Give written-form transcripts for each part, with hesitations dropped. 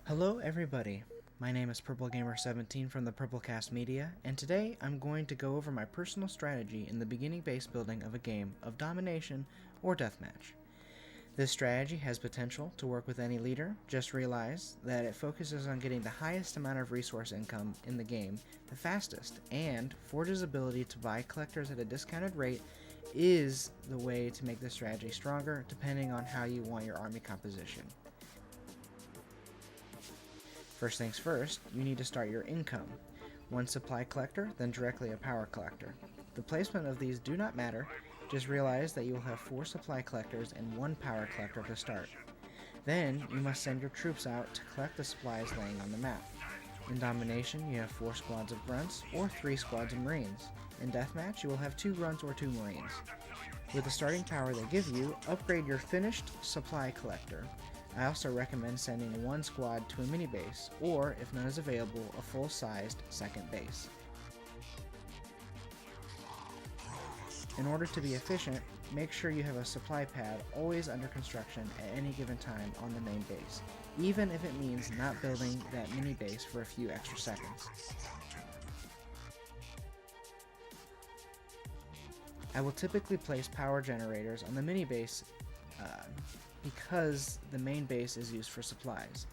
Hello everybody, my name is PurpleGamer17 from the PurpleCast Media, and today I'm going to go over my personal strategy in the beginning base building of a game of Domination or Deathmatch. This strategy has potential to work with any leader, just realize that it focuses on getting the highest amount of resource income in the game the fastest, and Forge's ability to buy collectors at a discounted rate is the way to make this strategy stronger depending on how you want your army composition. First things first, you need to start your income. One supply collector, then directly a power collector. The placement of these do not matter, just realize that you will have 4 supply collectors and 1 power collector to start. Then, you must send your troops out to collect the supplies laying on the map. In Domination, you have 4 squads of grunts or 3 squads of marines. In Deathmatch, you will have 2 grunts or 2 marines. With the starting power they give you, upgrade your finished supply collector. I also recommend sending 1 squad to a mini base, or, if none is available, a full-sized second base. In order to be efficient, make sure you have a supply pad always under construction at any given time on the main base, even if it means not building that mini base for a few extra seconds. I will typically place power generators on the mini base because the main base is used for supplies.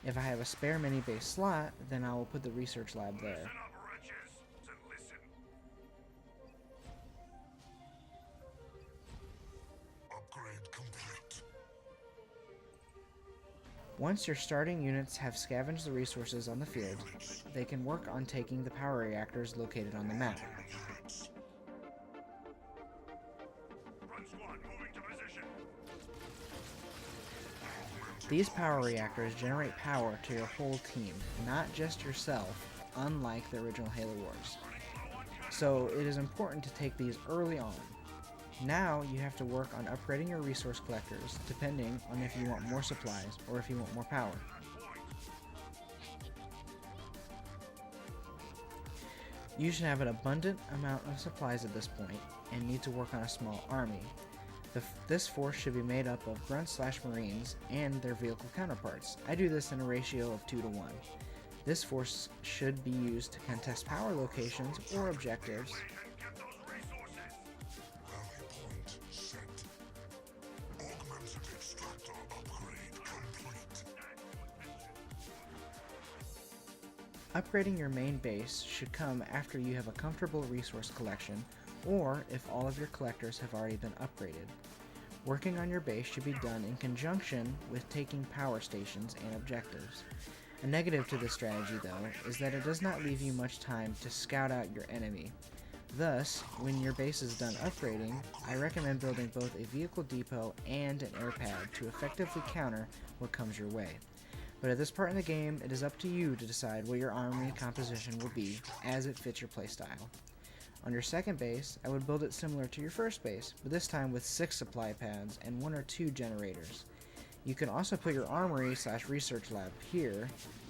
If I have a spare mini base slot, then I will put the research lab there. Upgrade complete. Once your starting units have scavenged the resources on the field, they can work on taking the power reactors located on the map. These power reactors generate power to your whole team, not just yourself, unlike the original Halo Wars. So it is important to take these early on. Now you have to work on upgrading your resource collectors, depending on if you want more supplies or if you want more power. You should have an abundant amount of supplies at this point, and need to work on a small army. This force should be made up of grunts/marines and their vehicle counterparts. I do this in a ratio of 2 to 1. This force should be used to contest power locations or objectives. Upgrading your main base should come after you have a comfortable resource collection, or if all of your collectors have already been upgraded. Working on your base should be done in conjunction with taking power stations and objectives. A negative to this strategy, though, is that it does not leave you much time to scout out your enemy. Thus, when your base is done upgrading, I recommend building both a vehicle depot and an air pad to effectively counter what comes your way. But at this part in the game, it is up to you to decide what your army composition will be as it fits your playstyle. On your second base, I would build it similar to your first base, but this time with 6 supply pads and 1 or 2 generators. You can also put your armory/research lab here,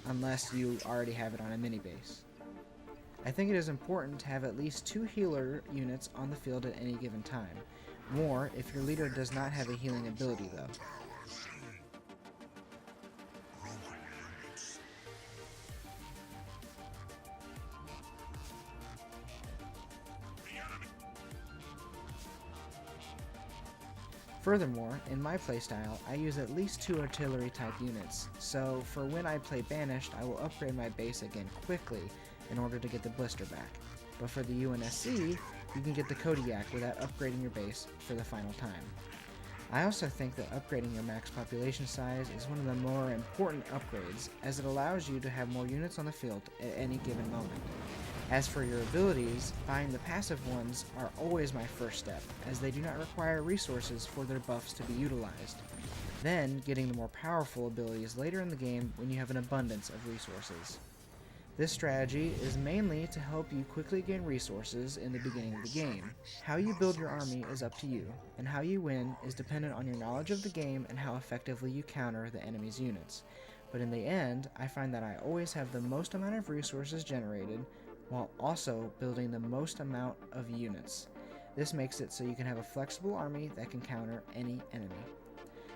unless you already have it on a mini base. I think it is important to have at least 2 healer units on the field at any given time. More if your leader does not have a healing ability though. Furthermore, in my playstyle, I use at least 2 artillery type units, so for when I play Banished, I will upgrade my base again quickly in order to get the blister back. But for the UNSC, you can get the Kodiak without upgrading your base for the final time. I also think that upgrading your max population size is one of the more important upgrades, as it allows you to have more units on the field at any given moment. As for your abilities, buying the passive ones are always my first step, as they do not require resources for their buffs to be utilized. Then, getting the more powerful abilities later in the game when you have an abundance of resources. This strategy is mainly to help you quickly gain resources in the beginning of the game. How you build your army is up to you, and how you win is dependent on your knowledge of the game and how effectively you counter the enemy's units. but in the end, I find that I always have the most amount of resources generated while also building the most amount of units. This makes it so you can have a flexible army that can counter any enemy.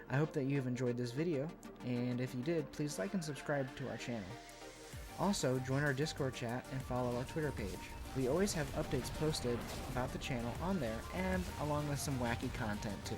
I hope that you have enjoyed this video, and if you did, please like and subscribe to our channel. Also, join our Discord chat and follow our Twitter page. We always have updates posted about the channel on there, and along with some wacky content too.